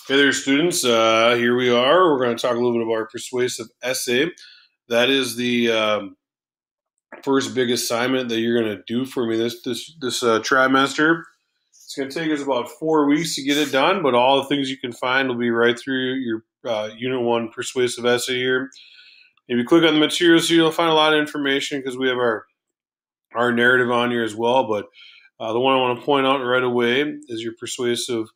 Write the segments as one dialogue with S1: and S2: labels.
S1: Hey there, students. Here we are. We're going to talk a little bit about our persuasive essay. That is the first big assignment that you're going to do for me this trimester. It's going to take us about 4 weeks to get it done, but all the things you can find will be right through your Unit 1 persuasive essay here. If you click on the materials here, you'll find a lot of information because we have our narrative on here as well. But the one I want to point out right away is your persuasive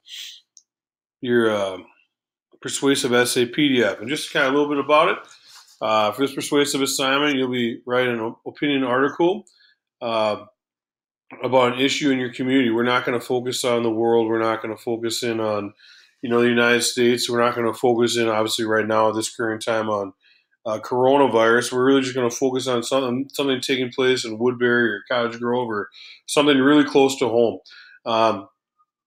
S1: essay PDF. And just kind of a little bit about it. For this persuasive assignment, you'll be writing an opinion article uh, about an issue in your community. We're not going to focus on the world. We're not going to focus in on, the United States. We're not going to focus in, obviously, right now at this current time on coronavirus. We're really just going to focus on something taking place in Woodbury or Cottage Grove or something really close to home.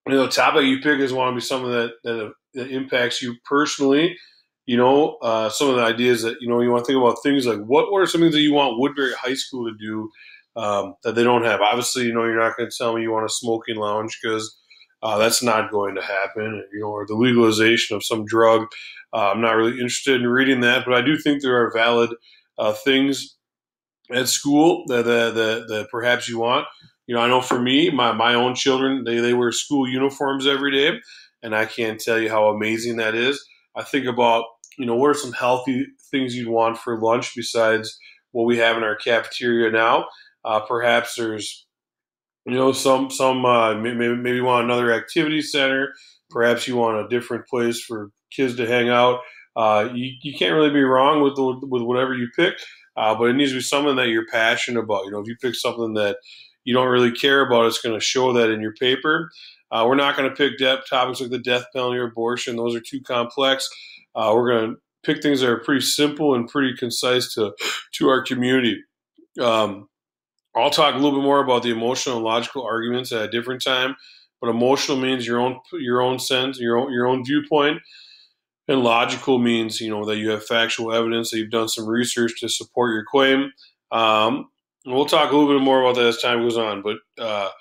S1: The topic you pick is want to be something that impacts you personally. Some of the ideas that you want to think about things like what are some things that you want Woodbury High School to do that they don't have. Obviously, you're not going to tell me you want a smoking lounge because that's not going to happen. Or the legalization of some drug. I'm not really interested in reading that, but I do think there are valid things at school that perhaps you want. I know for me, my own children, they wear school uniforms every day, and I can't tell you how amazing that is. I think about, what are some healthy things you'd want for lunch besides what we have in our cafeteria now? Perhaps there's, maybe you want another activity center. Perhaps you want a different place for kids to hang out. You can't really be wrong with whatever you pick, but it needs to be something that you're passionate about. If you pick something that you don't really care about, it's going to show that in your paper. We're not going to pick topics like the death penalty or abortion. Those are too complex. We're going to pick things that are pretty simple and pretty concise to our community. I'll talk a little bit more about the emotional and logical arguments at a different time. But emotional means your own sense, your own viewpoint, and logical means that you have factual evidence, that you've done some research to support your claim. We'll talk a little bit more about that as time goes on. But the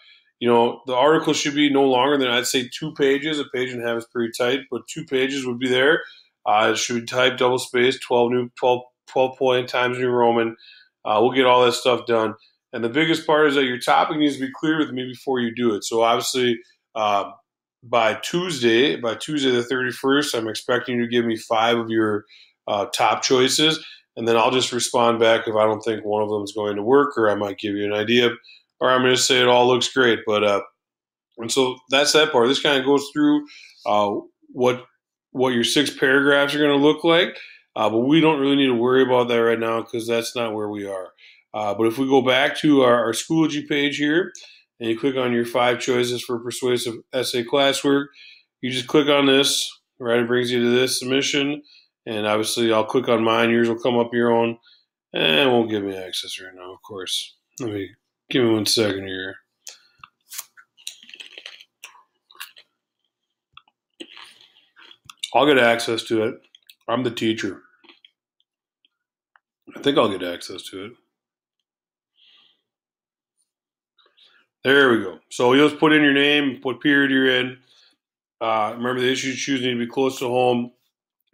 S1: article should be no longer than, I'd say, 2 pages. A page and a half is pretty tight, but 2 pages would be there. It should be typed double space, 12 point times New Roman. We'll get all that stuff done. And the biggest part is that your topic needs to be clear with me before you do it. So obviously, by Tuesday the 31st, I'm expecting you to give me 5 of your top choices, and then I'll just respond back if I don't think one of them is going to work, or I might give you an idea, or I'm going to say it all looks great. But and so that's that part. This kind of goes through what your 6 paragraphs are going to look like, but we don't really need to worry about that right now because that's not where we are. But if we go back to our Schoology page here, and you click on your 5 choices for persuasive essay classwork, you just click on this, right? It brings you to this submission, and obviously I'll click on mine. Yours will come up your own, and it won't give me access right now, of course. Give me 1 second here. I'll get access to it. I'm the teacher. I think I'll get access to it. There we go. So you'll just put in your name, what period you're in. Remember, the issues you choose need to be close to home.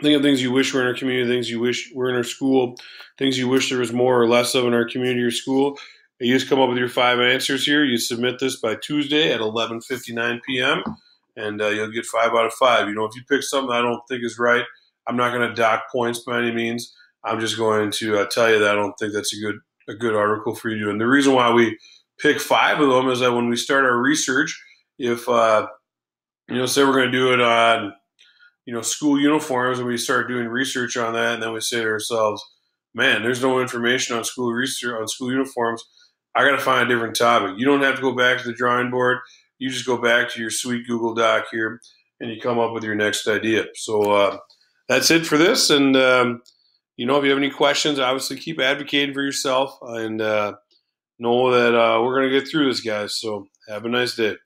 S1: Think of things you wish were in our community, things you wish were in our school, things you wish there was more or less of in our community or school. You just come up with your 5 answers here. You submit this by Tuesday at 11:59 p.m., and you'll get 5 out of 5. If you pick something I don't think is right, I'm not going to dock points by any means. I'm just going to tell you that I don't think that's a good article for you to do. And the reason why we pick 5 of them is that when we start our research, if say we're going to do it on school uniforms, and we start doing research on that, and then we say to ourselves, man, there's no information on school research on school uniforms. I got to find a different topic. You don't have to go back to the drawing board. You just go back to your sweet Google Doc here, and you come up with your next idea. So that's it for this. And if you have any questions, obviously keep advocating for yourself, and know that we're going to get through this, guys. So have a nice day.